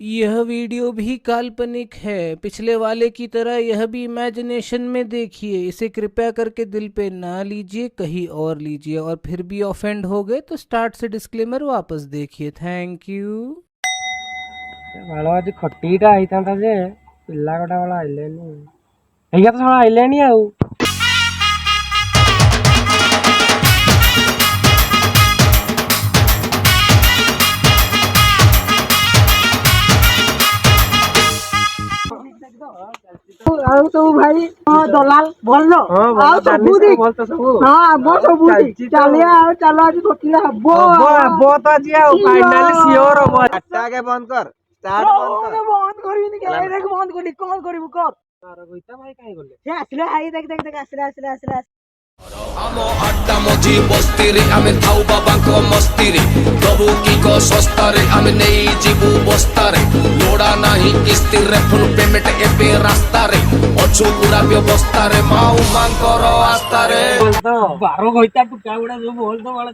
यह वीडियो भी काल्पनिक है। पिछले वाले की तरह यह भी इमेजिनेशन में देखिए। इसे कृपया करके दिल पे ना लीजिए, कहीं और लीजिए। और फिर भी ऑफेंड हो गए तो स्टार्ट से डिस्क्लेमर वापस देखिए। Thank you. बाଳ ଆଜି ଖଟିଟା ହେଇଥାନ୍ତା ଯେ ପିଲା ଗୋଟା ବାଳ ଆଇଲେନି। ହେଇକା ତ ଶଳା ଆଇଲେନି ଆଉ। ଆଉ ସବୁ ଭାଇ ଦଲାଲ ଭଲ ଆଉ ସବୁ ହଁ ଆମ ସବୁ ଚାଲିଆ ଆଉ ଚାଲ ଆଜି ଖଟିଲେ ହବ ହବ ତ ଆଜି ଆଉ ଫାଇନାଲି ସିଓର ହବ। ଆଟାକେ ବନ୍ଦ କର ଷ୍ଟାର୍ଟ ବନ୍ଦ କରିବିନି କେବେ ବନ୍ଦ କରିବି କଣ କରିବୁ କର ଭାଇ କାହିଁ ଗଲେ ସେ ଆସିଲେ ହାଇ ଦେଖ ଦେଖ ଦେଖ ଆସିଲେ ଆମ ଆଡ୍ଡା ମଝି ବସ୍ତିରେ ଆମେ ଥାଉ ବାବାଙ୍କ ମସ୍ତିରେ ପ୍ରଭୁ କିଙ୍କ ଶସ୍ତାରେ ଆମେ ନେଇଯିବୁ ବସ୍ତାରେ ଲୋଡ଼ା ନାହିଁ କିସ୍ତିରେ ଫୁଲ୍ ପେମେଣ୍ଟ ଏବେ ରାସ୍ତାରେ ଅଛୁ ପୁରା ବ୍ୟବସ୍ଥାରେ ମାଉ ମାଙ୍କର ଆସ୍ଥାରେ ବାର ଘଇତା ଟୁକା ଗୁଡା ସବୁ ଭଲ ତ ବାଳ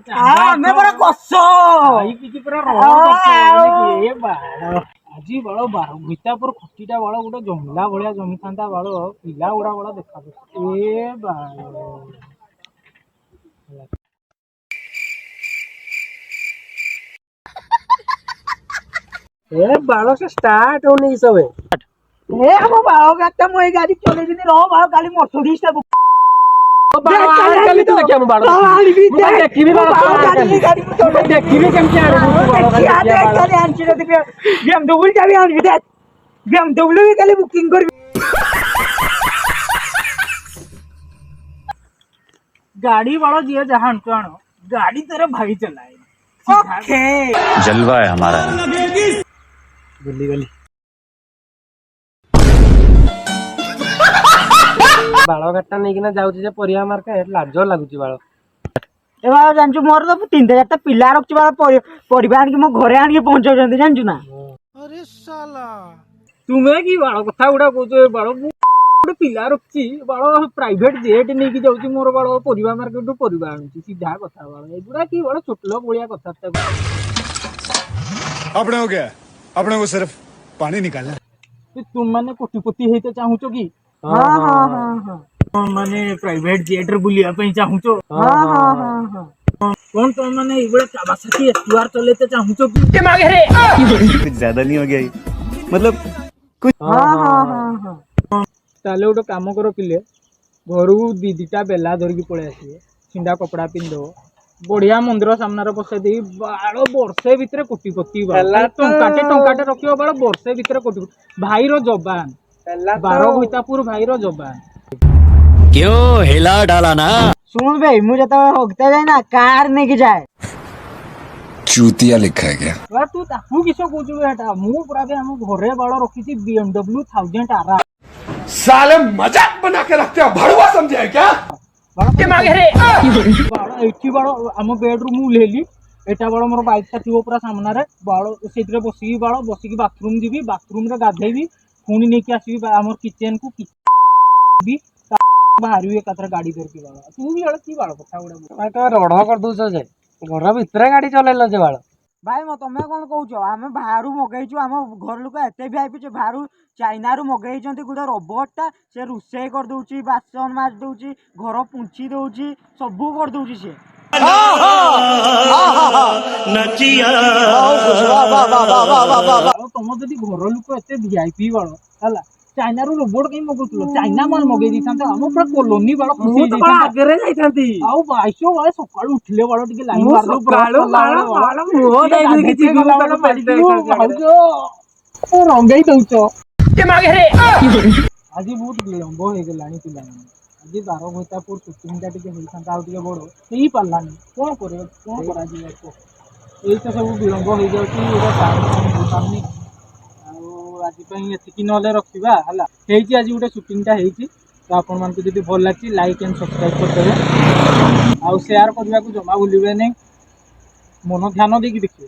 ଆମେ ପରା କଷ ଭାଇ କିଛି ପୁରା ରହ ବାଳ ଆଜି ବାଳ ବାର ଘଇତା પર ଖଟିଟା ବାଳ ଗୋଟେ ଜମିଲା ଭଳିଆ ଜମିଥାନ୍ତା ବାଳ ପିଲା ଗୁଡା ବାଳ ଦେଖାଯାଉଛି ଏ ବାଳ ए बालों से स्टार्ट होने की सब है ए हम बाळो गाता मोय गाडी चलेबिनी रह बाळो गाडी मर्सिडीज टा काली तो देखिए हम बालों देखी भी बालों देखी भी केम क्या BMW टा भी आनी दे BMW भी खाली बुकिंग कर गाड़ी वालों जी जहां आनो गाड़ी तेरे भाई चलाए ओके जलवा है हमारा। गली गली बाଳ ଗାଡିଟା ନେଇକିନା ଯାଉଛି ଯେ ପରିବା ମାର୍କେଟ ଲାଜ ଲାଗୁଛି ବାଳ ए बाळो जानछु मोर तो 3-4 पिला रखछि बाळो परिवार आनिକି ମୋ ଘରେ आनिକି पहुंचाउछन्ती जानछु ना अरे साला तुम्हें की बाळ कथा गुडा कहछो बाळ ଗୋଟେ ପିଲା ରଖିଛି ବାଳ ପ୍ରାଇଭେଟ ଜେଟ୍ ନେଇକି ଯାଉଛି ମୋର ବାଳ ପରିବା ମାର୍କେଟରୁ ପରିବା ଆଣୁଛି ସିଧା କଥା ବାଳ ଏଗୁଡା କି ବାଳ ଛୋଟ ଲୋକ ଭଳିଆ କଥାବାର୍ତ୍ତା अपने हो गया अपने को सिर्फ पानी निकालना तुम माने कोटिपति हेते चाहूच कि हां हां हां हां माने प्राइवेट जेट रे बुलिया पई चाहूच हां हां हां हां कौन तुम माने एगुडा कावासाकी एसआर चलेते चाहूच कि के मांगे रे कुछ ज्यादा नहीं हो गया ये मतलब कुछ हां हां हां हां ताले गोटे काम कर पिले घर दी दिटा बेला धरिकी पळै आसीबे छिंडा कपड़ा पिंदो बढ़िया मंदिर सामने बसै दे बाळ वर्षे भितर कोटिपति टंकाटे रखियो बाळ वर्षे भितर कोटि भाई रो जबान 12 घइतापुर भाई रो जबान क्यों हिला डाला ना सुन भाई मुझे तो होगते जाए ना कार ने की जाए चूतिया लिखा है क्या यार तू ताकू किसो कोजु बेटा मु पूरा बे हम घरे बाळ रखिछि BMW 1000 आरा साले मजाक बना के रखते हो भड़ुआ समझे है क्या के मागे रे बाळ एठी बाळ हम बेडरूम लेली एटा बाळ मोर बाइक ता थिबो पूरा सामना रे बाळ सेतरे बसी बाळ बसी की बाथरूम जीबी बाथरूम रे गाधेबी पुणी नेकी आसीबी हमर किचन को भी बाहर भी एकत्र गाड़ी करके बाळ तू भी बाळ की बाळ कथा गुडा भाई तो रढ कर दउछ जे घर भितर गाड़ी चलेला जे बाळ भाई म तमे कोन कहउछो आमे बाहरु मगैछु हम घर लोक एते वीआईपी छे बाहरु चाइना रु मगैछंती गुडा रोबोट ता से रुसे कर दउची बासन मार दउची घर पुंची दउची सबु कर दउची से नचिया तुम जदि घर लोक एते वीआईपी बाळ हला चाइना रु रोबोट कहीं मगुतलो चाइना माल मगै दिथांते हम पूरा कॉलोनी बाळ खुशी दिथांते आगरे जाइथांती आउ बाइसो वाले सकाळ उठले बाळ टिके लाइन मार दो बाळ मुहो दाइ किछि बाळ भाउजो ओ रंगई दउचो के मागे रे आजी बहुत विलंब हो गेलानी पिला आजी 12 घइतापुर शूटिंगटा टिके होइथांता आउ टिके बडो सेही पालानी कोन करे कोन करा जी को एई तो सब विलंब हो जाउची एटा सामने आज एतिकी नले रखा है आज गोटे शूटिंगटा तो आपण मानक जब भल लगी लाइक एंड सब्सक्राइब करदे आउ शेयर करने को जमा भूलिए नहीं मन ध्यान देकी देखिए।